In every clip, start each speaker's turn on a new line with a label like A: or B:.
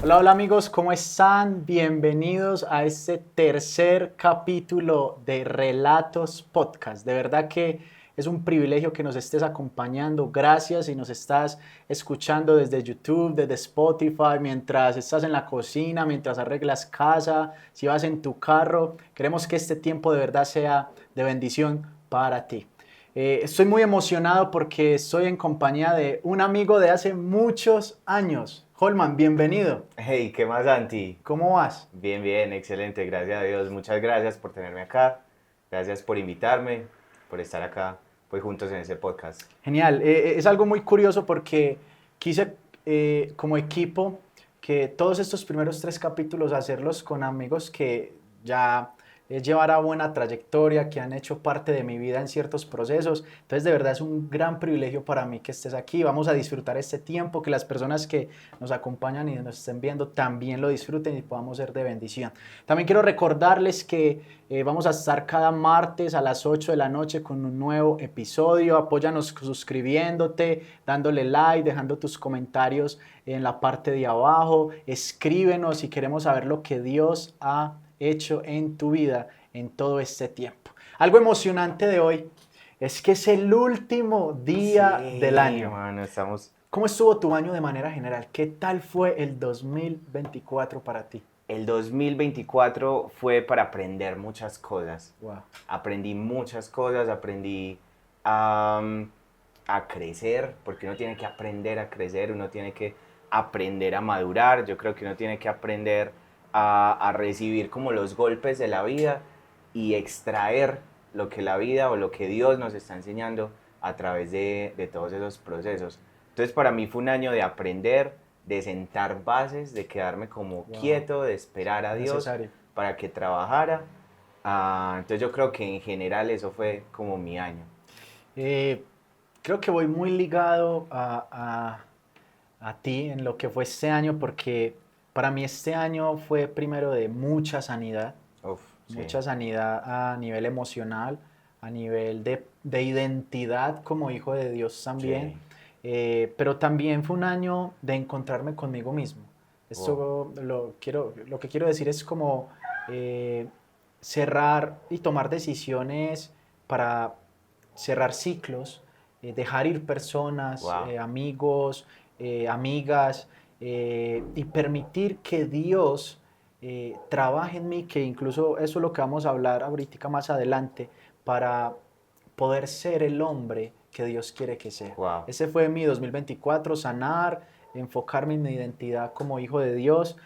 A: Hola, hola amigos, ¿cómo están? Bienvenidos a este tercer capítulo de Relatos Podcast. De verdad que es un privilegio que nos estés acompañando. Gracias si nos estás escuchando desde YouTube, desde Spotify, mientras estás en la cocina, mientras arreglas casa, si vas en tu carro. Queremos que este tiempo de verdad sea de bendición para ti. Estoy muy emocionado porque estoy en compañía de un amigo de hace muchos años. Holman, bienvenido.
B: Hey, ¿qué más, Santi?
A: ¿Cómo vas?
B: Bien, bien, excelente, gracias a Dios. Muchas gracias por tenerme acá, gracias por invitarme, por estar acá, pues juntos en ese podcast.
A: Genial. Es algo muy curioso porque quise como equipo que todos estos primeros tres capítulos hacerlos con amigos que ya llevar a buena trayectoria, que han hecho parte de mi vida en ciertos procesos. Entonces, de verdad es un gran privilegio para mí que estés aquí. Vamos a disfrutar este tiempo, que las personas que nos acompañan y nos estén viendo también lo disfruten y podamos ser de bendición. También quiero recordarles que vamos a estar cada martes a las 8 de la noche con un nuevo episodio. Apóyanos suscribiéndote, dándole like, dejando tus comentarios en la parte de abajo. Escríbenos si queremos saber lo que Dios ha hecho en tu vida en todo este tiempo. Algo emocionante de hoy es que es el último día del
B: Sí,
A: año.
B: mano, estamos...
A: ¿Cómo estuvo tu año de manera general? ¿Qué tal fue el 2024 para ti?
B: El 2024 fue para aprender muchas cosas.
A: Wow.
B: Aprendí muchas cosas, aprendí a, a crecer, porque uno tiene que aprender a crecer, uno tiene que aprender a madurar, yo creo que uno tiene que aprender a recibir como los golpes de la vida y extraer lo que la vida o lo que Dios nos está enseñando a través de todos esos procesos. Entonces para mí fue un año de aprender, de sentar bases, de quedarme como
A: Wow.
B: quieto, de esperar a Dios
A: Necesario.
B: para que trabajara. Entonces yo creo que en general eso fue como mi año.
A: Eh, Creo que voy muy ligado a ti en lo que fue este año porque para mí este año fue primero de
B: Uf, sí,
A: mucha sanidad a nivel emocional, a nivel de identidad como hijo de Dios también,
B: sí,
A: pero también fue un año de encontrarme conmigo mismo.
B: wow,
A: Esto lo que quiero decir es como eh, cerrar y tomar decisiones para cerrar ciclos, dejar ir personas,
B: wow,
A: amigos, amigas, y permitir que Dios trabaje en mí, que incluso eso es lo que vamos a hablar ahorita más adelante, para poder ser el hombre que Dios quiere que sea.
B: wow.
A: Ese fue mi 2024, sanar, enfocarme en mi identidad como hijo de Dios,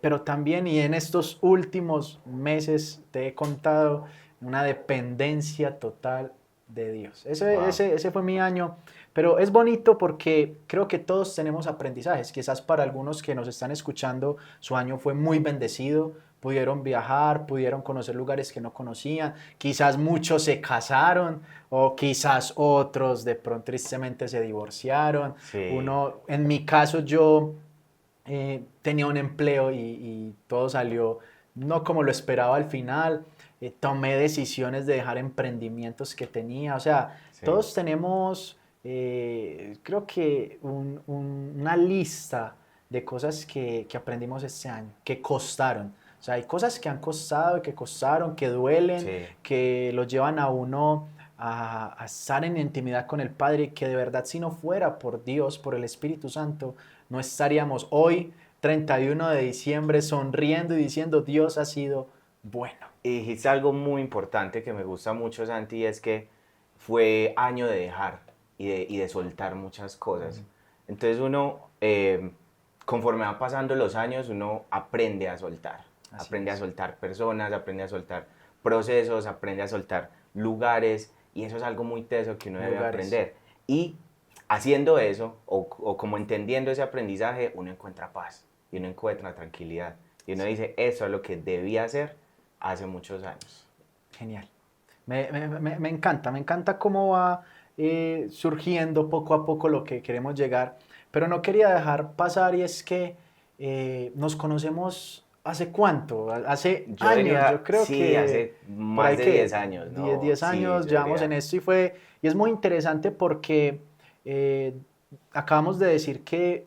A: pero también, y en estos últimos meses te he contado, una dependencia total de Dios.
B: Wow.
A: Ese fue mi año, pero es bonito porque creo que todos tenemos aprendizajes. Quizás para algunos que nos están escuchando, su año fue muy bendecido, pudieron viajar, pudieron conocer lugares que no conocían, quizás muchos se casaron o quizás otros de pronto tristemente se divorciaron.
B: Sí,
A: Uno, en mi caso yo tenía un empleo y todo salió no como lo esperaba al final. Tomé decisiones de dejar emprendimientos que tenía. O sea,
B: sí,
A: todos tenemos, creo que una lista de cosas que aprendimos este año, que costaron. O sea, hay cosas que han costado, que costaron, que duelen,
B: sí.
A: que lo llevan a uno a estar en intimidad con el Padre, que de verdad si no fuera por Dios, por el Espíritu Santo, no estaríamos hoy, 31 de diciembre, sonriendo y diciendo Dios ha sido bueno.
B: Y dijiste algo muy importante que me gusta mucho, Santi, y es que fue año de dejar y de soltar muchas cosas. Entonces uno, conforme van pasando los años, uno
A: Así
B: aprende a
A: es.
B: soltar personas, aprende a soltar procesos, aprende a soltar lugares, y eso es algo muy teso que uno debe
A: Lugares.
B: aprender. Y haciendo eso, o como entendiendo ese aprendizaje, uno encuentra paz, y uno encuentra tranquilidad, y uno
A: Sí.
B: dice, eso es lo que debía hacer hace muchos años.
A: Genial. Me encanta cómo va surgiendo poco a poco lo que queremos llegar, pero no quería dejar pasar y es que nos conocemos hace cuánto, hace
B: Yo
A: años, yo
B: diría,
A: creo
B: sí,
A: que
B: hace
A: por
B: más
A: ahí
B: de 10
A: que
B: años,
A: 10
B: ¿no?
A: 10
B: Sí,
A: años
B: yo
A: llevamos en
B: diría,
A: esto y es muy interesante porque eh, acabamos de decir que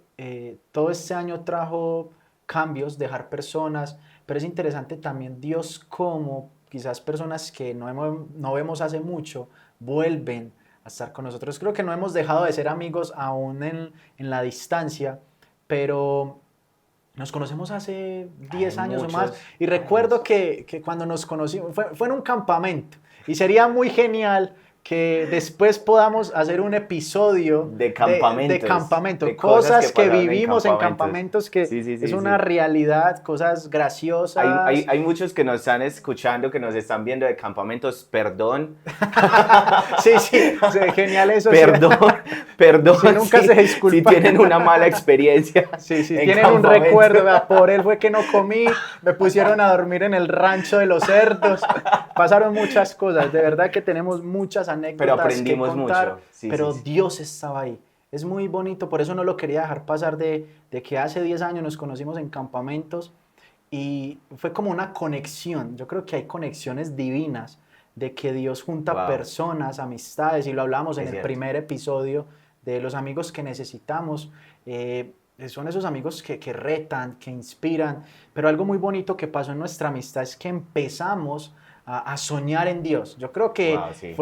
A: todo este año trajo cambios, dejar personas, pero es interesante también Dios como quizás personas que no vemos hace mucho vuelven a estar con nosotros. Creo que no hemos dejado de ser amigos aún en la distancia, pero nos conocemos hace
B: Hay
A: 10 años o más
B: muchos
A: y recuerdo
B: años.
A: que cuando nos conocimos fue en un campamento y sería muy genial que después podamos hacer un episodio de campamento,
B: de cosas que
A: cosas que
B: pasaron en
A: vivimos en
B: campamentos.
A: campamentos que
B: Sí, sí,
A: es
B: sí,
A: una
B: sí.
A: realidad, cosas graciosas.
B: Hay muchos que nos están escuchando, que nos están viendo de campamentos, perdón,
A: Sí, sí, sí, genial eso, sí.
B: perdón, perdón
A: Si nunca se
B: si
A: disculpa.
B: tienen una mala experiencia
A: Sí, sí,
B: en
A: tienen un
B: campamento.
A: recuerdo, vea, por él fue que no comí, me pusieron a dormir en el rancho de los cerdos, pasaron muchas cosas, de verdad que tenemos muchas
B: Pero
A: anécdotas que
B: aprendimos
A: contar,
B: mucho, sí, sí,
A: pero
B: sí.
A: Dios estaba ahí. Es muy bonito, por eso no lo quería dejar pasar de que hace 10 años nos conocimos en campamentos y fue como una conexión. Yo creo que hay conexiones divinas de que Dios junta
B: Wow,
A: personas, amistades, y lo hablamos en
B: es
A: el
B: cierto.
A: primer episodio de los amigos que necesitamos. Son esos amigos que retan, que inspiran, pero algo muy bonito que pasó en nuestra amistad es que empezamos a soñar en Dios.
B: Wow, sí.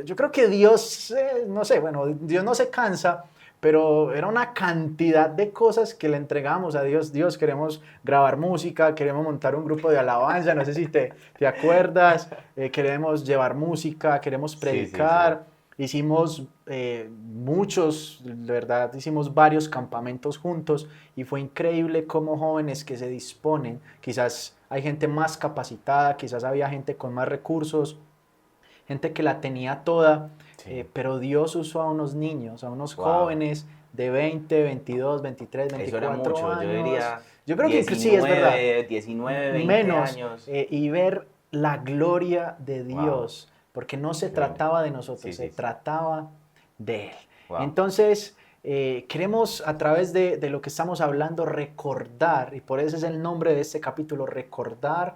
A: Yo creo que Dios, no sé, bueno, Dios no se cansa, pero era una cantidad de cosas que le entregamos a Dios. Dios, queremos grabar música, queremos montar un grupo de alabanza, no sé si te acuerdas, queremos llevar música, queremos
B: Sí, sí, sí.
A: predicar. Hicimos muchos, de verdad, hicimos varios campamentos juntos y fue increíble cómo jóvenes que se disponen, quizás hay gente más capacitada, quizás había gente con más recursos, gente que la tenía toda,
B: Sí.
A: pero Dios usó a unos niños, a unos
B: Wow.
A: jóvenes de 20, 22, 23,
B: Eso era
A: 24
B: mucho, yo
A: años.
B: diría
A: Yo creo que incluso sí, es verdad,
B: 19, 20
A: menos,
B: años.
A: y ver la gloria de
B: Wow,
A: Dios, porque no se
B: tremendo.
A: trataba de
B: Sí,
A: nosotros, se
B: sí, sí.
A: trataba de Él.
B: Wow.
A: Entonces, queremos a través de lo que estamos hablando recordar, y por eso es el nombre de este capítulo, recordar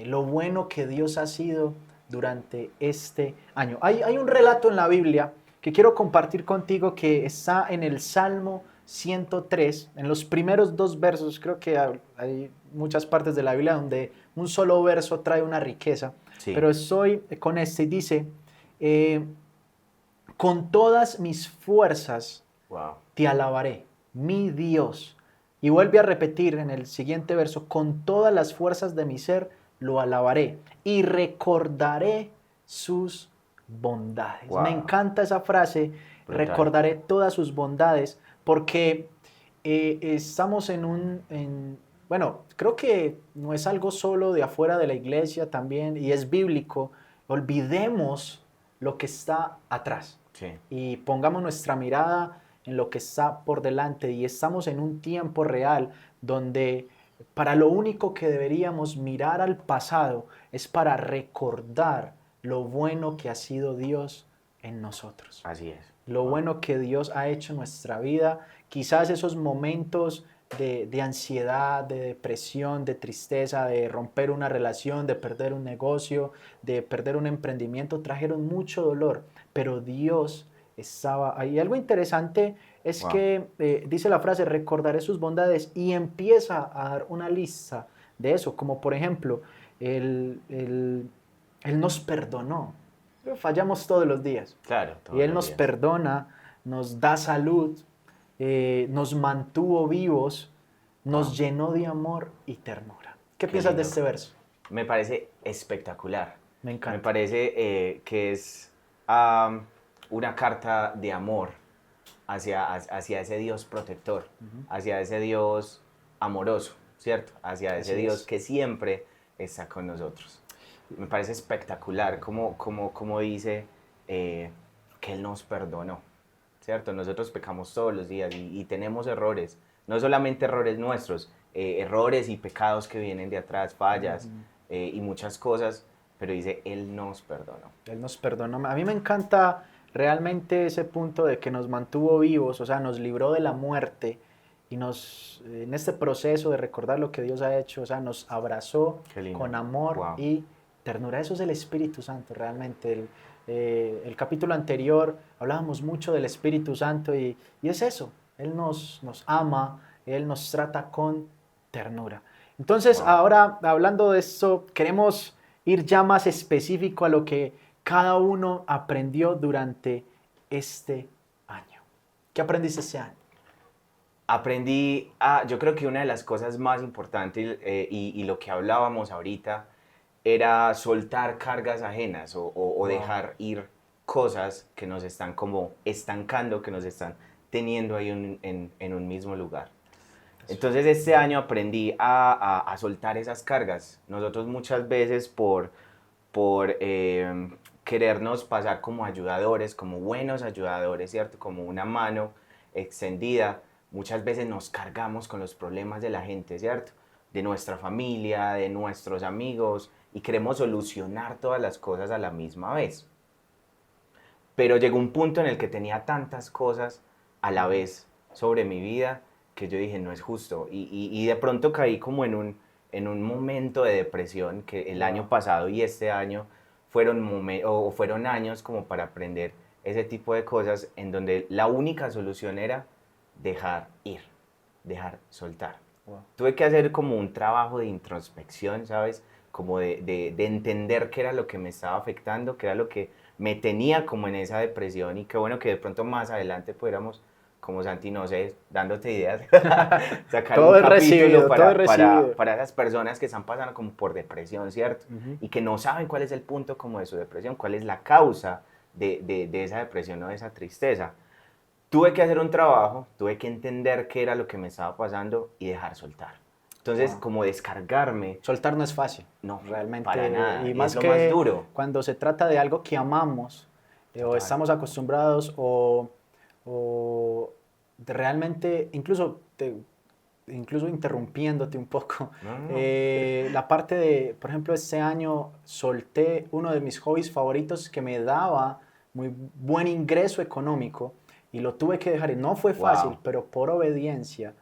A: lo bueno que Dios ha sido durante este año. Hay un relato en la Biblia que quiero compartir contigo que está en el Salmo 103, en los primeros dos versos. Creo que hay muchas partes de la Biblia donde un solo verso trae una riqueza,
B: Sí.
A: pero estoy con este y dice, eh, con todas mis fuerzas
B: Wow.
A: te alabaré, mi Dios. Y vuelve a repetir en el siguiente verso, con todas las fuerzas de mi ser lo alabaré y recordaré sus bondades. Me
B: Wow.
A: encanta esa frase,
B: Brutal.
A: recordaré todas sus bondades, porque estamos bueno, creo que no es algo solo de afuera de la iglesia también, y es bíblico, olvidemos lo que está atrás
B: Sí.
A: y pongamos nuestra mirada en lo que está por delante, y estamos en un tiempo real donde para lo único que deberíamos mirar al pasado es para recordar lo bueno que ha sido Dios en nosotros,
B: Así es.
A: lo
B: Wow.
A: bueno que Dios ha hecho en nuestra vida, quizás esos momentos de ansiedad, de depresión, de tristeza, de romper una relación, de perder un negocio, de perder un emprendimiento, trajeron mucho dolor, pero Dios estaba ahí. Algo interesante es
B: Wow.
A: que dice la frase, recordaré sus bondades, y empieza a dar una lista de eso, como por ejemplo, Él nos perdonó. Fallamos todos los días.
B: Claro,
A: Y
B: todos
A: Él
B: los
A: nos
B: días.
A: perdona, nos da salud, nos mantuvo vivos,
B: Wow.
A: nos llenó de amor y ternura. ¿Qué
B: Qué
A: piensas de
B: lindo.
A: este verso?
B: Me parece espectacular.
A: Me
B: Me
A: encanta.
B: parece que es am, una carta de amor hacia ese Dios protector,
A: Ujú.
B: hacia ese Dios amoroso, ¿cierto? Hacia ese
A: Así
B: Dios
A: es.
B: que siempre está con nosotros. Me parece espectacular como dice que Él nos perdonó, ¿cierto? Nosotros pecamos todos los días y tenemos errores, no solamente errores nuestros, errores y pecados que vienen de atrás, fallas
A: Ujú.
B: y muchas cosas, pero dice, Él nos perdonó.
A: Él nos perdonó. A mí me encanta realmente ese punto de que nos mantuvo vivos, o sea, nos libró de la muerte y en este proceso de recordar lo que Dios ha hecho, o sea, nos abrazó
B: Qué lindo.
A: con amor
B: Wow.
A: y ternura. Eso es el Espíritu Santo, realmente. El capítulo anterior hablábamos mucho del Espíritu Santo y es eso. Él nos ama, Él nos trata con ternura. Entonces,
B: Wow.
A: ahora hablando de esto, queremos ir ya más específico a lo que cada uno aprendió durante este año. ¿Qué aprendiste este año?
B: Yo creo que una de las cosas más importantes y lo que hablábamos ahorita era soltar cargas ajenas o
A: Wow.
B: dejar ir cosas que nos están como estancando, que nos están teniendo ahí en un mismo lugar. Entonces este año aprendí a soltar esas cargas. Nosotros muchas veces por querernos pasar como ayudadores, como buenos ayudadores, ¿cierto? Como una mano extendida, muchas veces nos cargamos con los problemas de la gente, ¿cierto? De nuestra familia, de nuestros amigos, y queremos solucionar todas las cosas a la misma vez. Pero llegó un punto en el que tenía tantas cosas a la vez sobre mi vida que yo dije, no es justo. Y de pronto caí como en un momento de depresión que el año
A: Wow.
B: pasado y este año fueron años como para aprender ese tipo de cosas en donde la única solución era dejar ir, dejar soltar.
A: Wow.
B: Tuve que hacer como un trabajo de introspección, ¿sabes? Como de entender qué era lo que me estaba afectando, qué era lo que me tenía como en esa depresión y qué bueno que de pronto más adelante pudiéramos, como Santi, no sé, dándote ideas, sacar un
A: Todo es
B: capítulo
A: recibido, todo es recibido.
B: para esas personas que están pasando como por depresión, ¿cierto?
A: Ujú.
B: Y que no saben cuál es el punto como de su depresión, cuál es la causa de esa depresión o de esa tristeza. Tuve que hacer un trabajo, tuve que entender qué era lo que me estaba pasando y dejar soltar. Entonces,
A: Wow.
B: como descargarme,
A: Soltar no es fácil,
B: no, para
A: realmente,
B: nada,
A: y
B: y es
A: más
B: lo más
A: que
B: duro.
A: cuando se trata de algo que amamos o
B: Total.
A: estamos acostumbrados o realmente, incluso interrumpiéndote un poco,
B: No, no, no.
A: la parte de, por ejemplo, este año solté uno de mis hobbies favoritos que me daba muy buen ingreso económico y lo tuve que dejar y no fue fácil,
B: Wow,
A: pero por obediencia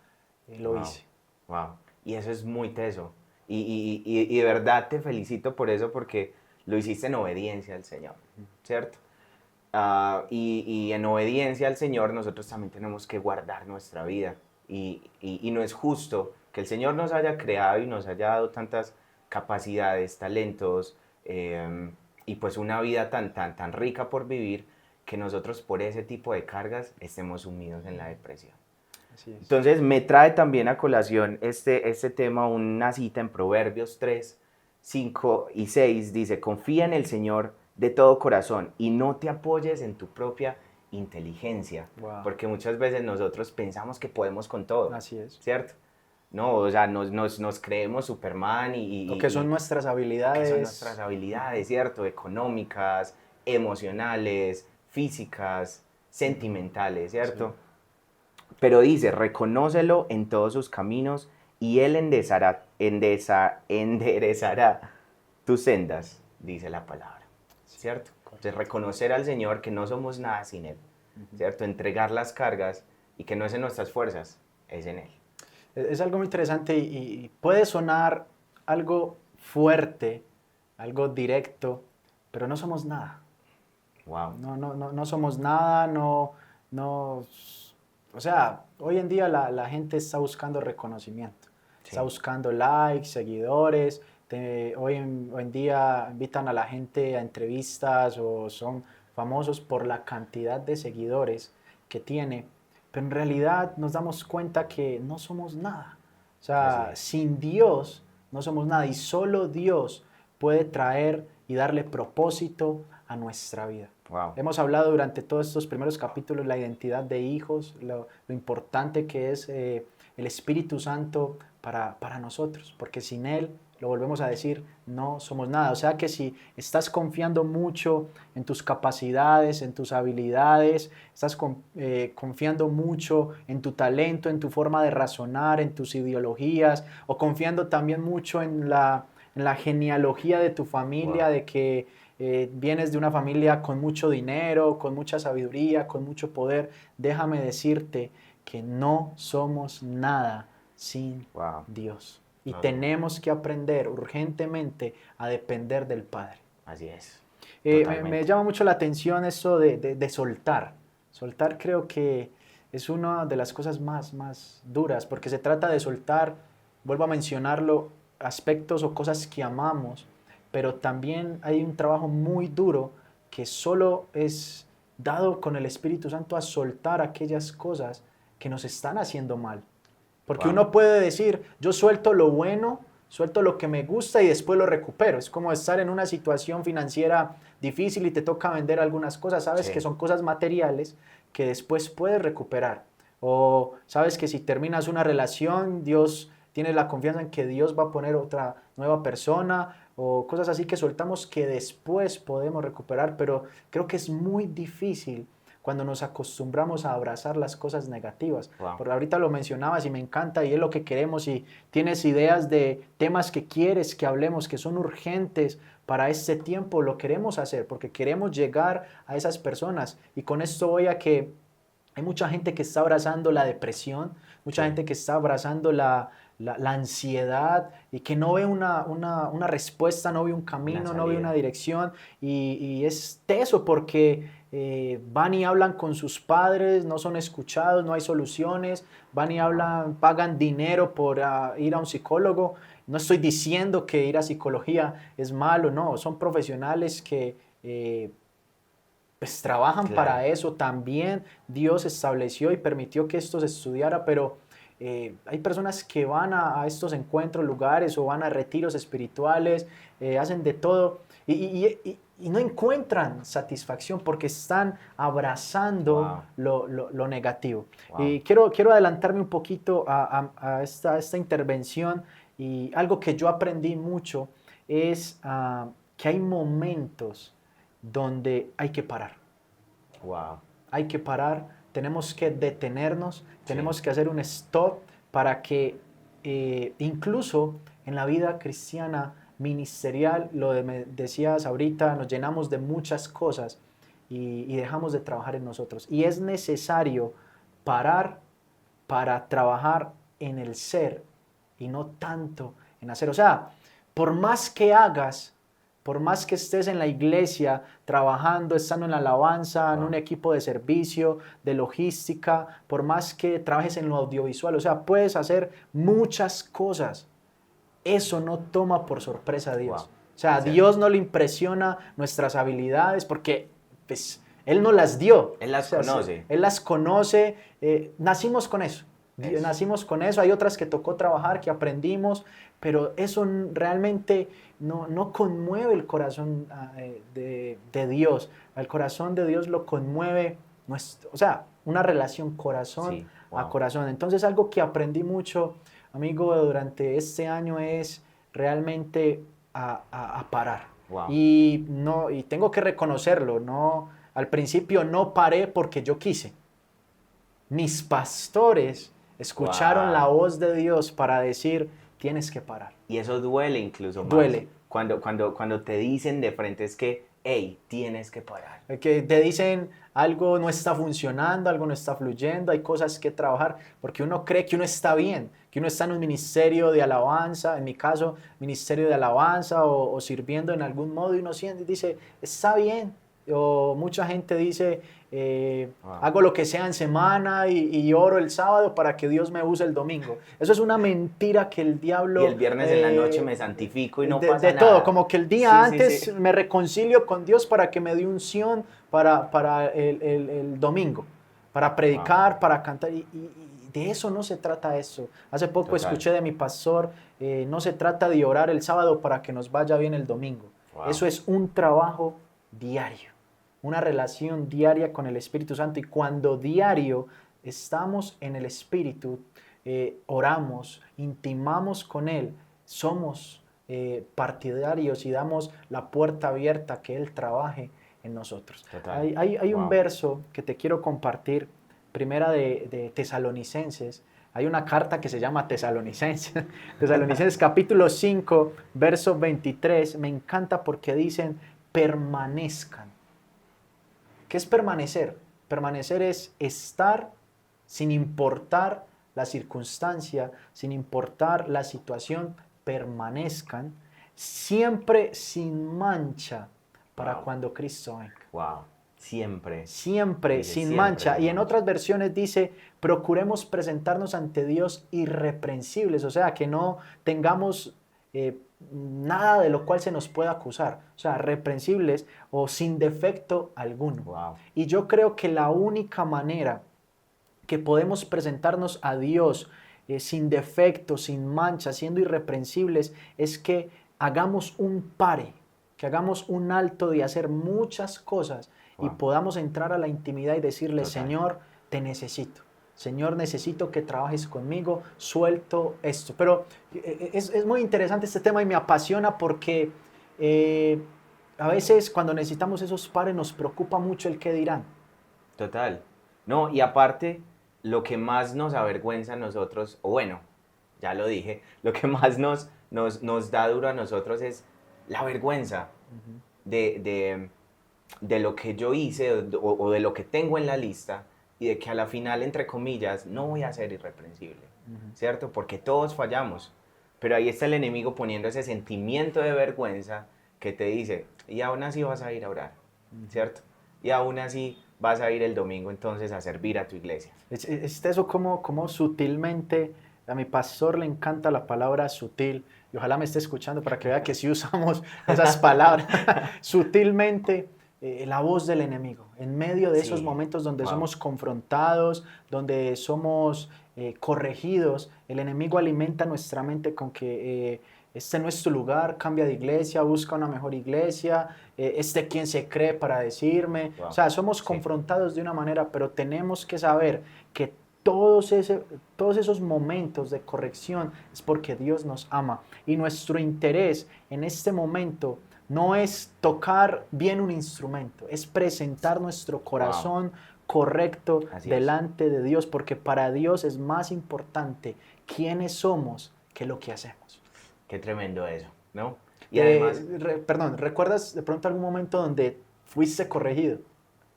A: lo
B: wow,
A: hice.
B: wow. Y eso es muy teso. Y de verdad te felicito por eso porque lo hiciste en obediencia al Señor, ¿cierto? Y en obediencia al Señor nosotros también tenemos que guardar nuestra vida. Y no es justo que el Señor nos haya creado y nos haya dado tantas capacidades, talentos y pues una vida tan rica por vivir que nosotros por ese tipo de cargas estemos sumidos en la depresión.
A: Así es.
B: Entonces me trae también a colación este tema, una cita en Proverbios 3, 5 y 6, dice, confía en el Señor de todo corazón y no te apoyes en tu propia inteligencia,
A: Wow.
B: porque muchas veces nosotros pensamos que podemos con todo,
A: Así es.
B: ¿cierto? No, o sea, nos creemos Superman
A: O que son nuestras
B: o que son nuestras
A: habilidades. Ujú.
B: habilidades, ¿cierto? Económicas, emocionales, físicas, sentimentales,
A: Sí.
B: ¿cierto? Pero dice, reconócelo en todos sus caminos y él enderezará tus sendas, dice la palabra,
A: Sí,
B: ¿cierto? Entonces
A: correcto.
B: reconocer al Señor que no somos nada sin Él,
A: Ujú.
B: ¿cierto? Entregar las cargas y que no es en nuestras fuerzas, es en Él.
A: Es algo muy interesante y puede sonar algo fuerte, algo directo, pero no somos nada.
B: Wow.
A: No somos nada, no, o sea, hoy en día la gente está buscando reconocimiento, está
B: Sí,
A: buscando likes, seguidores, hoy en día invitan a la gente a entrevistas o son famosos por la cantidad de seguidores que tiene, pero en realidad nos damos cuenta que no somos nada. O
B: así
A: sea,
B: es.
A: sin Dios no somos nada y solo Dios puede traer y darle propósito a nuestra vida.
B: Wow.
A: Hemos hablado durante todos estos primeros capítulos la identidad de hijos, lo importante que es el Espíritu Santo para nosotros, porque sin Él, lo volvemos a decir, no somos nada. O sea que si estás confiando mucho en tus capacidades, en tus habilidades, estás confiando mucho en tu talento, en tu forma de razonar, en tus ideologías, o confiando también mucho en la genealogía de tu familia,
B: Wow.
A: de que vienes de una familia con mucho dinero, con mucha sabiduría, con mucho poder, déjame decirte que no somos nada sin
B: Wow.
A: Dios. Y
B: No somos nada.
A: tenemos que aprender urgentemente a depender del Padre.
B: Así es.
A: Me
B: Totalmente.
A: llama mucho la atención eso de soltar. Soltar creo que es una de las cosas más duras, porque se trata de soltar vuelvo a mencionarlo, aspectos o cosas que amamos, pero también hay un trabajo muy duro que solo es dado con el Espíritu Santo a soltar aquellas cosas que nos están haciendo mal. Porque
B: Wow.
A: uno puede decir, yo suelto lo bueno, suelto lo que me gusta y después lo recupero. Es como estar en una situación financiera difícil y te toca vender algunas cosas. Sabes
B: Sí.
A: que son cosas materiales que después puedes recuperar. O sabes que si terminas una relación, Dios, tienes la confianza en que Dios va a poner otra nueva persona o cosas así que soltamos que después podemos recuperar. Pero creo que es muy difícil cuando nos acostumbramos a abrazar las cosas negativas.
B: Wow.
A: Porque ahorita lo mencionabas y me encanta y es lo que queremos y tienes ideas de temas que quieres que hablemos, que son urgentes para este tiempo, lo queremos hacer porque queremos llegar a esas personas. Y con esto voy a que hay mucha gente que está abrazando la depresión, mucha
B: Sí.
A: gente que está abrazando la ansiedad y que no ve una respuesta, no ve un camino, no ve
B: salida.
A: una dirección y es teso porque van y hablan con sus padres, no son escuchados, no hay soluciones, van y hablan, pagan dinero por ir a un psicólogo. No estoy diciendo que ir a psicología es malo, no, son profesionales que pues trabajan
B: Claro.
A: para eso. También Dios estableció y permitió que esto se estudiara, pero hay personas que van a estos encuentros, lugares o van a retiros espirituales, hacen de todo y no encuentran satisfacción porque están abrazando
B: Wow.
A: lo negativo.
B: Wow.
A: Y quiero adelantarme un poquito a esta intervención y algo que yo aprendí mucho es que hay momentos donde hay que parar.
B: Wow.
A: Hay que parar, tenemos que detenernos, tenemos
B: Sí.
A: que hacer un stop para que incluso en la vida cristiana ministerial, me decías ahorita, nos llenamos de muchas cosas y dejamos de trabajar en nosotros. Y es necesario parar para trabajar en el ser y no tanto en hacer. O sea, por más que hagas, por más que estés en la iglesia trabajando, estando en la alabanza, en un equipo de servicio, de logística, por más que trabajes en lo audiovisual, o sea, puedes hacer muchas cosas. Eso no toma por sorpresa a Dios.
B: Wow.
A: O sea, a Dios no le impresiona nuestras habilidades porque pues, Él nos las dio.
B: Él las
A: O sea,
B: conoce.
A: Él las conoce. Nacimos con eso. Nacimos con eso. Hay otras que tocó trabajar, que aprendimos, pero eso realmente no conmueve el corazón de Dios. El corazón de Dios lo conmueve, o sea, una relación corazón
B: Sí.
A: a
B: Wow.
A: corazón. Entonces, algo que aprendí mucho, amigo, durante este año es realmente a parar.
B: Wow.
A: Y tengo que reconocerlo, no, al principio no paré porque yo quise. Mis pastores escucharon la
B: Wow.
A: voz de Dios para decir, tienes que parar.
B: Y eso duele incluso más.
A: Duele.
B: Cuando te dicen de frente es que, hey, tienes que parar.
A: Que te dicen algo no está funcionando, algo no está fluyendo, hay cosas que trabajar, porque uno cree que uno está bien, que uno está en un ministerio de alabanza, en mi caso, ministerio de alabanza o sirviendo en algún modo y uno siente y dice, está bien. O mucha gente dice, hago lo que sea en semana y oro el sábado para que Dios me use el domingo. Eso es una mentira que el diablo...
B: Y el viernes en la noche me santifico y no pasa
A: de
B: nada.
A: todo, como que el día
B: Sí,
A: antes
B: sí.
A: me reconcilio con Dios para que me dé unción para el domingo, para predicar, para cantar. Y de eso no se trata eso. Hace poco
B: Total.
A: escuché de mi pastor, no se trata de orar el sábado para que nos vaya bien el domingo.
B: Wow.
A: Eso es un trabajo diario, una relación diaria con el Espíritu Santo. Y cuando diario estamos en el Espíritu, oramos, intimamos con Él, somos partidarios y damos la puerta abierta a que Él trabaje en nosotros.
B: Total.
A: Hay un
B: Wow.
A: verso que te quiero compartir, primera de Tesalonicenses. Hay una carta que se llama Tesalonicenses. Tesalonicenses capítulo 5, verso 23. Me encanta porque dicen, permanezcan. ¿Qué es permanecer? Permanecer es estar sin importar la circunstancia, sin importar la situación, permanezcan siempre sin mancha para
B: Wow.
A: cuando Cristo venga.
B: Wow. Siempre.
A: Siempre,
B: Dice,
A: sin
B: siempre,
A: mancha. Y en
B: sin
A: otras versiones dice, procuremos presentarnos ante Dios irreprensibles, o sea, que no tengamos nada de lo cual se nos pueda acusar, o sea, reprensibles o sin defecto alguno.
B: Wow.
A: Y yo creo que la única manera que podemos presentarnos a Dios sin defecto, sin mancha, siendo irreprensibles, es que hagamos un pare, que hagamos un alto de hacer muchas cosas y
B: Wow.
A: podamos entrar a la intimidad y decirle,
B: Total.
A: Señor, te necesito. Señor, necesito que trabajes conmigo, suelto esto. Pero es muy interesante este tema y me apasiona porque a veces cuando necesitamos esos pares nos preocupa mucho el qué dirán.
B: Total. No, y aparte, lo que más nos avergüenza a nosotros, o bueno, ya lo dije, lo que más nos da duro a nosotros es la vergüenza de, de, de lo que yo hice o de lo que tengo en la lista y de que a la final, entre comillas, no voy a ser irreprensible, ¿cierto? Porque todos fallamos, pero ahí está el enemigo poniendo ese sentimiento de vergüenza que te dice, y aún así vas a ir a orar, ¿cierto? Y aún así vas a ir el domingo entonces a servir a tu iglesia.
A: Es eso como sutilmente, a mi pastor le encanta la palabra sutil, y ojalá me esté escuchando para que vea que sí usamos esas palabras, sutilmente la voz del enemigo, en medio de esos
B: Sí,
A: momentos donde
B: wow.
A: somos confrontados, donde somos corregidos, el enemigo alimenta nuestra mente con que este no es tu lugar, cambia de iglesia, busca una mejor iglesia, este quién se cree para decirme. O
B: Wow.
A: sea, somos
B: Sí.
A: confrontados de una manera, pero tenemos que saber que todos esos momentos de corrección es porque Dios nos ama. Y nuestro interés en este momento no es tocar bien un instrumento, es presentar nuestro corazón correcto
B: Así es.
A: delante de Dios, porque para Dios es más importante quiénes somos que lo que hacemos.
B: Qué tremendo eso, ¿no? Y además,
A: Perdón, ¿recuerdas de pronto algún momento donde fuiste corregido?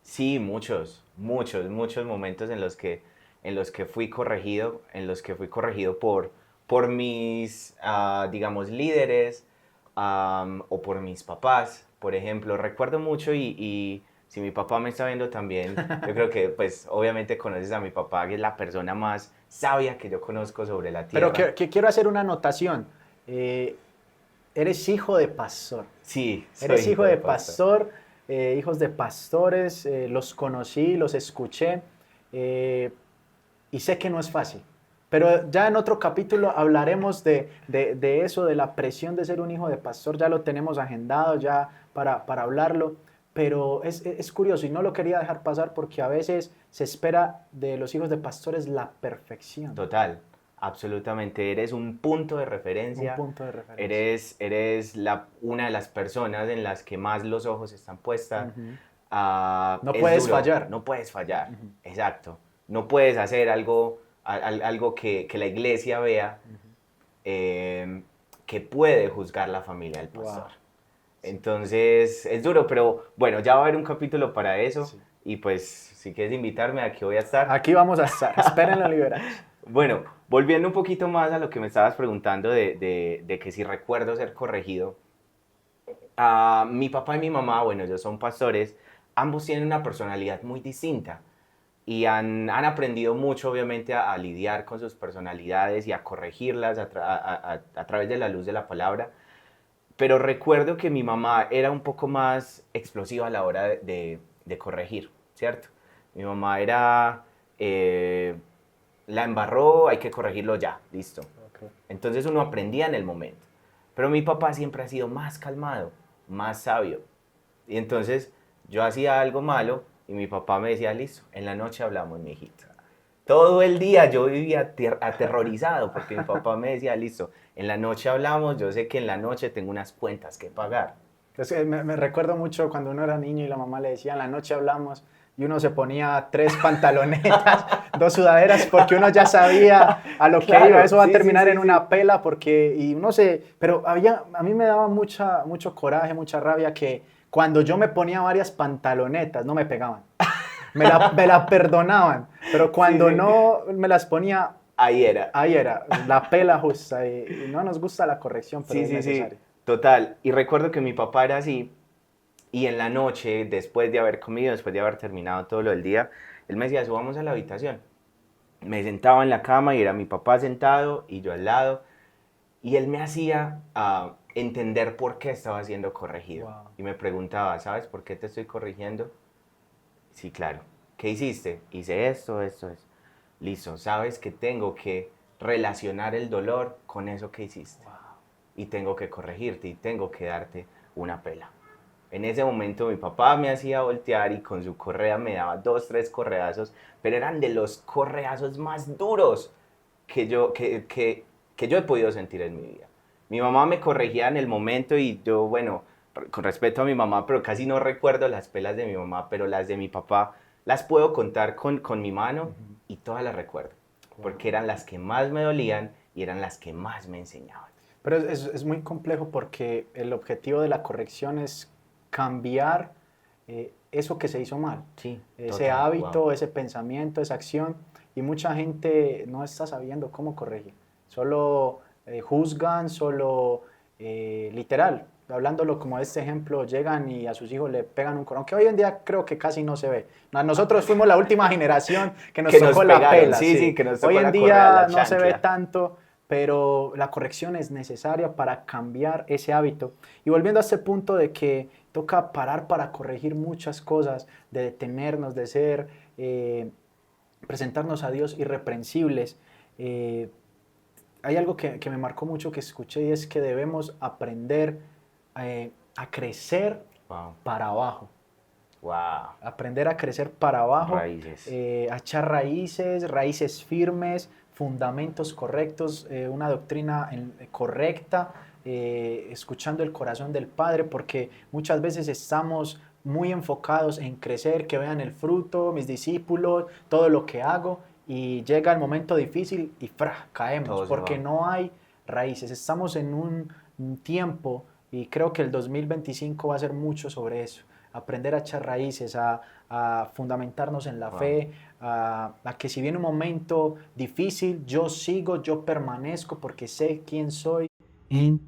B: sí, muchos momentos en los que fui corregido, por mis, digamos, líderes, o por mis papás, por ejemplo. Recuerdo mucho y si mi papá me está viendo también, yo creo que pues obviamente conoces a mi papá, que es la persona más sabia que yo conozco sobre la
A: Pero
B: tierra.
A: que quiero hacer una anotación. Eres hijo de pastor.
B: Sí, soy
A: Eres hijo
B: hijo
A: de
B: de pastor.
A: pastor, hijos de pastores, los conocí, los escuché eh, y sé que no es fácil. Pero ya en otro capítulo hablaremos de eso, de la presión de ser un hijo de pastor. Ya lo tenemos agendado ya para hablarlo. Pero es curioso y no lo quería dejar pasar porque a veces se espera de los hijos de pastores la perfección.
B: Total, absolutamente. Eres un punto de
A: Un
B: referencia.
A: punto de referencia.
B: Eres una de las personas en las que más los ojos están puestas.
A: Ujú.
B: No
A: No puedes fallar.
B: No puedes fallar,
A: Ujú.
B: exacto. No puedes hacer algo, algo que la iglesia vea, que puede juzgar la familia del pastor.
A: Wow.
B: Entonces es duro, pero bueno, ya va a haber un capítulo para eso.
A: Sí.
B: Y pues si quieres invitarme, aquí voy a estar.
A: Aquí vamos a estar. Esperen la liberación.
B: Bueno, volviendo un poquito más a lo que me estabas preguntando de que si recuerdo ser corregido, mi papá y mi mamá, bueno, ellos son pastores, ambos tienen una personalidad muy distinta y han aprendido mucho, obviamente, a lidiar con sus personalidades y a corregirlas a través de la luz de la palabra. Pero recuerdo que mi mamá era un poco más explosiva a la hora de corregir, ¿cierto? Mi mamá era, la embarró, hay que corregirlo ya, listo.
A: Okay.
B: Entonces uno aprendía en el momento. Pero mi papá siempre ha sido más calmado, más sabio. Y entonces yo hacía algo malo y mi papá me decía, listo, en la noche hablamos, mi hijito. Todo el día yo vivía aterrorizado porque mi papá me decía, listo, en la noche hablamos, yo sé que en la noche tengo unas cuentas que pagar.
A: Entonces, me recuerdo mucho cuando uno era niño y la mamá le decía, en la noche hablamos, y uno se ponía 3 pantalonetas, 2 sudaderas, porque uno ya sabía a lo que
B: Claro,
A: iba. Eso va a
B: sí,
A: terminar
B: sí,
A: en
B: sí,
A: una pela, porque, y uno se, pero a mí me daba mucho coraje, mucha rabia que cuando yo me ponía varias pantalonetas, no me pegaban. Me la perdonaban, pero cuando
B: sí.
A: no me las ponía,
B: Ahí era.
A: ahí era, la pela justa, y no nos gusta la corrección, pero
B: Sí,
A: es
B: sí, sí,
A: necesario.
B: total. Y recuerdo que mi papá era así Y en la noche, después de haber comido, después de haber terminado todo lo del día, él me decía, subamos a la habitación. Me sentaba en la cama y era mi papá sentado y yo al lado. Y él me hacía entender por qué estaba siendo corregido.
A: Wow.
B: Y me preguntaba, ¿sabes por qué te estoy corrigiendo? Sí, claro. ¿Qué hiciste? Hice esto, esto, esto. Listo, sabes que tengo que relacionar el dolor con eso que hiciste.
A: Wow.
B: Y tengo que corregirte y tengo que darte una pela. En ese momento mi papá me hacía voltear y con su correa me daba 2, 3 correazos, pero eran de los correazos más duros que yo he podido sentir en mi vida. Mi mamá me corregía en el momento y yo, bueno, con respeto a mi mamá, pero casi no recuerdo las pelas de mi mamá, pero las de mi papá las puedo contar con mi mano y todas las recuerdo, porque eran las que más me dolían y eran las que más me enseñaban.
A: Pero es muy complejo porque el objetivo de la corrección es cambiar eso que se hizo mal,
B: Sí,
A: ese
B: total, wow.
A: hábito, ese pensamiento, esa acción, y mucha gente no está sabiendo cómo corregir. Solo juzgan, solo literal, hablándolo como este ejemplo, llegan y a sus hijos le pegan un corón, que hoy en día creo que casi no se ve. Nosotros fuimos la última generación que nos
B: Que nos
A: tocó la
B: pegaron,
A: pela,
B: sí,
A: sí.
B: sí, que nos
A: Hoy
B: tocó
A: en
B: la correa, la
A: día no se ve
B: chancla.
A: tanto, pero la corrección es necesaria para cambiar ese hábito. Y volviendo a este punto de que toca parar para corregir muchas cosas, de detenernos, de ser, presentarnos a Dios irreprensibles, eh, hay algo que me marcó mucho que escuché y es que debemos aprender a crecer
B: Wow,
A: para abajo.
B: wow,
A: Aprender a crecer para abajo,
B: raíces.
A: a echar raíces, raíces firmes, fundamentos correctos, una doctrina correcta, escuchando el corazón del Padre, porque muchas veces estamos muy enfocados en crecer, que vean el fruto, mis discípulos, todo lo que hago, y llega el momento difícil y ¡fra! Caemos,
B: Todo se
A: porque
B: va.
A: no hay raíces. Estamos en un tiempo, y creo que el 2025 va a ser mucho sobre eso, aprender a echar raíces, a fundamentarnos en la
B: Wow.
A: fe, a que si viene un momento difícil, yo sigo, yo permanezco porque sé quién soy en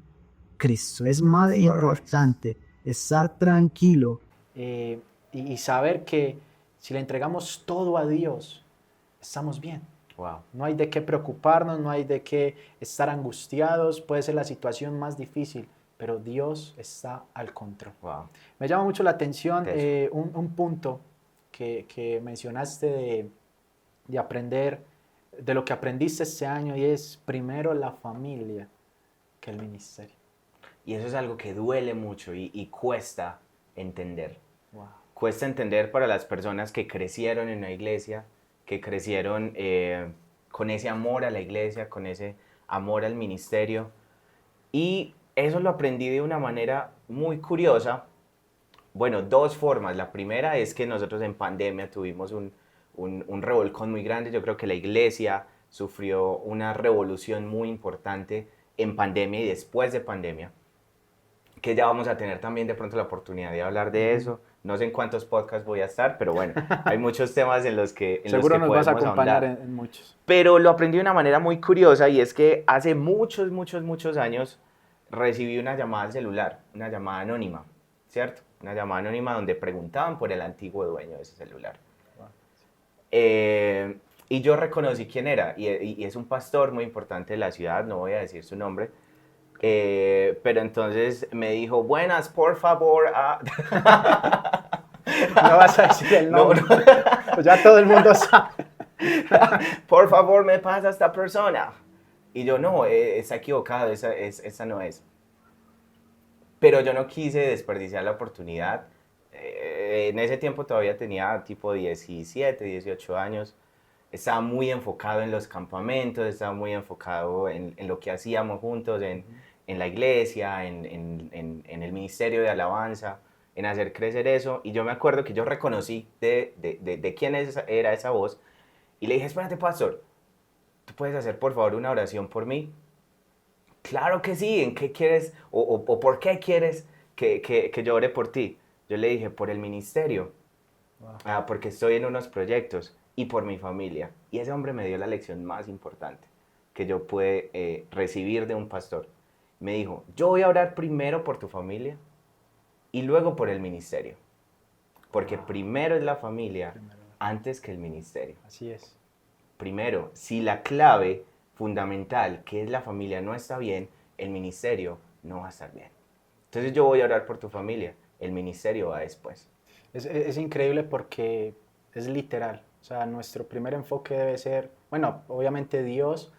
A: Cristo. Es más importante estar tranquilo y saber que si le entregamos todo a Dios, estamos bien.
B: Wow.
A: No hay de qué preocuparnos, no hay de qué estar angustiados, puede ser la situación más difícil, pero Dios está al control.
B: Wow.
A: Me llama mucho la atención
B: Teso.
A: un punto que mencionaste de aprender, de lo que aprendiste este año, y es primero la familia que el ministerio.
B: Y eso es algo que duele mucho y cuesta entender.
A: Wow.
B: Cuesta entender para las personas que crecieron en la iglesia, que crecieron con ese amor a la iglesia, con ese amor al ministerio. Y eso lo aprendí de una manera muy curiosa. Bueno, dos formas. La primera es que nosotros en pandemia tuvimos un revolcón muy grande. Yo creo que la iglesia sufrió una revolución muy importante en pandemia y después de pandemia, que ya vamos a tener también de pronto la oportunidad de hablar de eso. No sé en cuántos podcasts voy a estar, pero bueno, hay muchos temas en los que
A: Seguro nos vas a
B: podemos
A: acompañar
B: ahondar.
A: en muchos.
B: Pero lo aprendí de una manera muy curiosa y es que hace muchos, muchos, muchos años recibí una llamada al celular, una llamada anónima, ¿cierto? Una llamada anónima donde preguntaban por el antiguo dueño de ese celular.
A: Wow.
B: Y yo reconocí quién era, y es un pastor muy importante de la ciudad, no voy a decir su nombre, pero entonces me dijo, buenas, por favor.
A: No vas a decir el
B: No,
A: nombre,
B: no.
A: pues ya todo el mundo sabe.
B: Por favor, me pasa esta persona. Y yo, no, está equivocado, esa no es. Pero yo no quise desperdiciar la oportunidad. En ese tiempo todavía tenía tipo 17, 18 años. Estaba muy enfocado en los campamentos, estaba muy enfocado en lo que hacíamos juntos, en la iglesia, en el ministerio de alabanza, en hacer crecer eso. Y yo me acuerdo que yo reconocí de quién era esa voz y le dije, espérate, pastor, ¿tú puedes hacer por favor una oración por mí? Claro que sí, ¿en qué quieres o por qué quieres que yo ore por ti? Yo le dije, por el ministerio,
A: Wow.
B: porque estoy en unos proyectos y por mi familia. Y ese hombre me dio la lección más importante que yo pude recibir de un pastor. Me dijo, yo voy a orar primero por tu familia y luego por el ministerio. Porque primero es la familia antes que el ministerio.
A: Así es.
B: Primero, si la clave fundamental, que es la familia, no está bien, el ministerio no va a estar bien. Entonces yo voy a orar por tu familia, el ministerio va después.
A: Es increíble porque es literal. O sea, nuestro primer enfoque debe ser, bueno, obviamente Dios,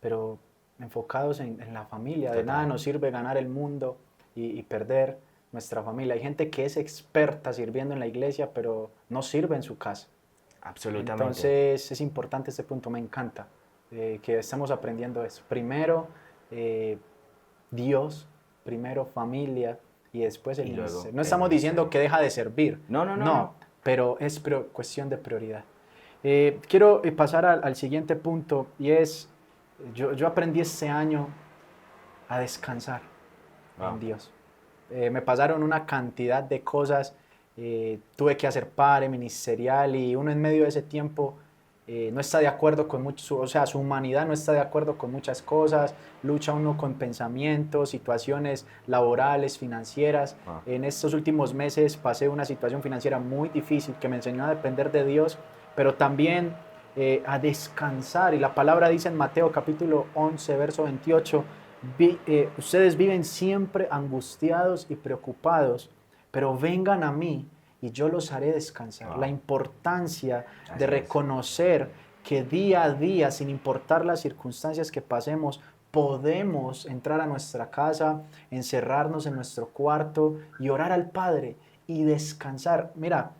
A: pero enfocados en la familia. De
B: Total.
A: nada nos sirve ganar el mundo y perder nuestra familia. Hay gente que es experta sirviendo en la iglesia, pero no sirve en su casa.
B: Absolutamente.
A: Entonces es importante este punto, me encanta que estamos aprendiendo eso. Primero Dios, primero familia y después el
B: Y luego
A: ministerio. No
B: el
A: estamos diciendo
B: ministerio.
A: que deja de servir,
B: No.
A: pero es cuestión de prioridad. Quiero pasar al siguiente punto y es, yo aprendí este año a descansar
B: Wow.
A: en Dios. Me pasaron una cantidad de cosas, tuve que hacer pare ministerial y uno en medio de ese tiempo no está de acuerdo con mucho, o sea, su humanidad no está de acuerdo con muchas cosas, lucha uno con pensamientos, situaciones laborales, financieras.
B: Wow.
A: En estos últimos meses pasé una situación financiera muy difícil que me enseñó a depender de Dios, pero también a descansar. Y la palabra dice en Mateo capítulo 11, verso 28, ustedes viven siempre angustiados y preocupados, pero vengan a mí y yo los haré descansar.
B: Wow.
A: La importancia
B: Así
A: de
B: es.
A: reconocer que día a día, sin importar las circunstancias que pasemos, podemos entrar a nuestra casa, encerrarnos en nuestro cuarto y orar al Padre y descansar. Mira,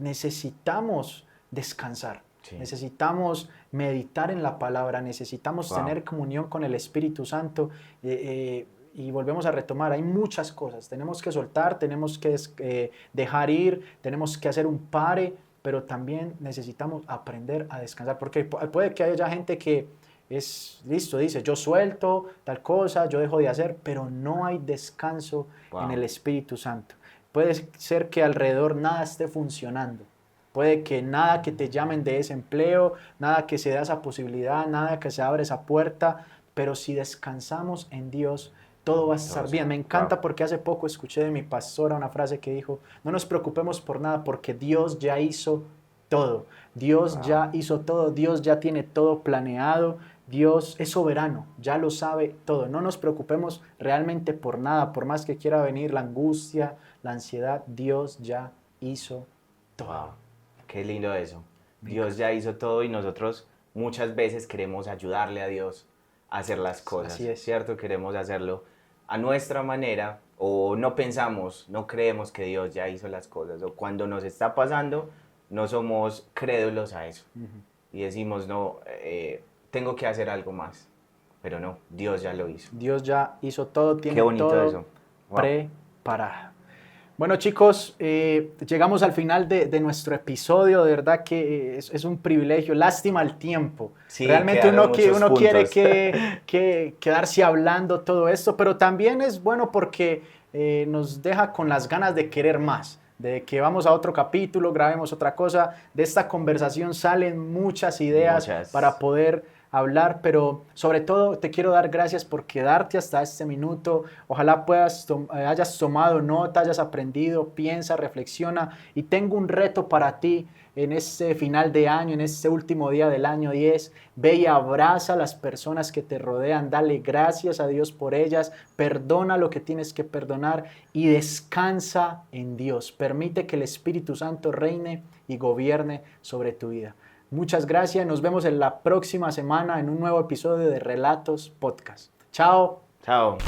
A: necesitamos descansar.
B: Sí.
A: Necesitamos meditar en la palabra, necesitamos
B: Wow.
A: tener comunión con el Espíritu Santo y volvemos a retomar. Hay muchas cosas, tenemos que soltar, tenemos que dejar ir, tenemos que hacer un pare, pero también necesitamos aprender a descansar, porque puede que haya gente que es listo, dice yo suelto tal cosa, yo dejo de hacer, pero no hay descanso
B: Wow.
A: en el Espíritu Santo. Puede ser que alrededor nada esté funcionando. Puede que nada que te llamen de ese empleo, nada que se dé esa posibilidad, nada que se abra esa puerta, pero si descansamos en Dios, todo va a estar bien. Me encanta porque hace poco escuché de mi pastora una frase que dijo, no nos preocupemos por nada porque Dios ya hizo todo. Dios ya hizo todo, Dios ya tiene todo planeado, Dios es soberano, ya lo sabe todo. No nos preocupemos realmente por nada, por más que quiera venir la angustia, la ansiedad, Dios ya hizo todo.
B: Wow. Qué lindo eso. Dios ya hizo todo y nosotros muchas veces queremos ayudarle a Dios a hacer las cosas.
A: Así es.
B: ¿Cierto? Queremos hacerlo a nuestra manera o no pensamos, no creemos que Dios ya hizo las cosas o cuando nos está pasando no somos crédulos a eso y decimos, no, tengo que hacer algo más. Pero no, Dios ya lo hizo.
A: Dios ya hizo todo, tiene
B: Qué bonito
A: todo
B: eso. Wow.
A: preparado. Bueno chicos, llegamos al final de nuestro episodio, de verdad que es un privilegio, lástima el tiempo.
B: Sí,
A: realmente
B: quedaron
A: uno
B: muchos
A: quiere
B: puntos.
A: quedarse hablando todo esto, pero también es bueno porque nos deja con las ganas de querer más, de que vamos a otro capítulo, grabemos otra cosa, de esta conversación salen muchas ideas para poder hablar, pero sobre todo te quiero dar gracias por quedarte hasta este minuto. Ojalá hayas tomado nota, hayas aprendido, piensa, reflexiona y tengo un reto para ti en este final de año, en este último día del año 10. Ve y abraza a las personas que te rodean, dale gracias a Dios por ellas, perdona lo que tienes que perdonar y descansa en Dios. Permite que el Espíritu Santo reine y gobierne sobre tu vida. Muchas gracias, nos vemos en la próxima semana en un nuevo episodio de Relatos Podcast. Chao.
B: Chao.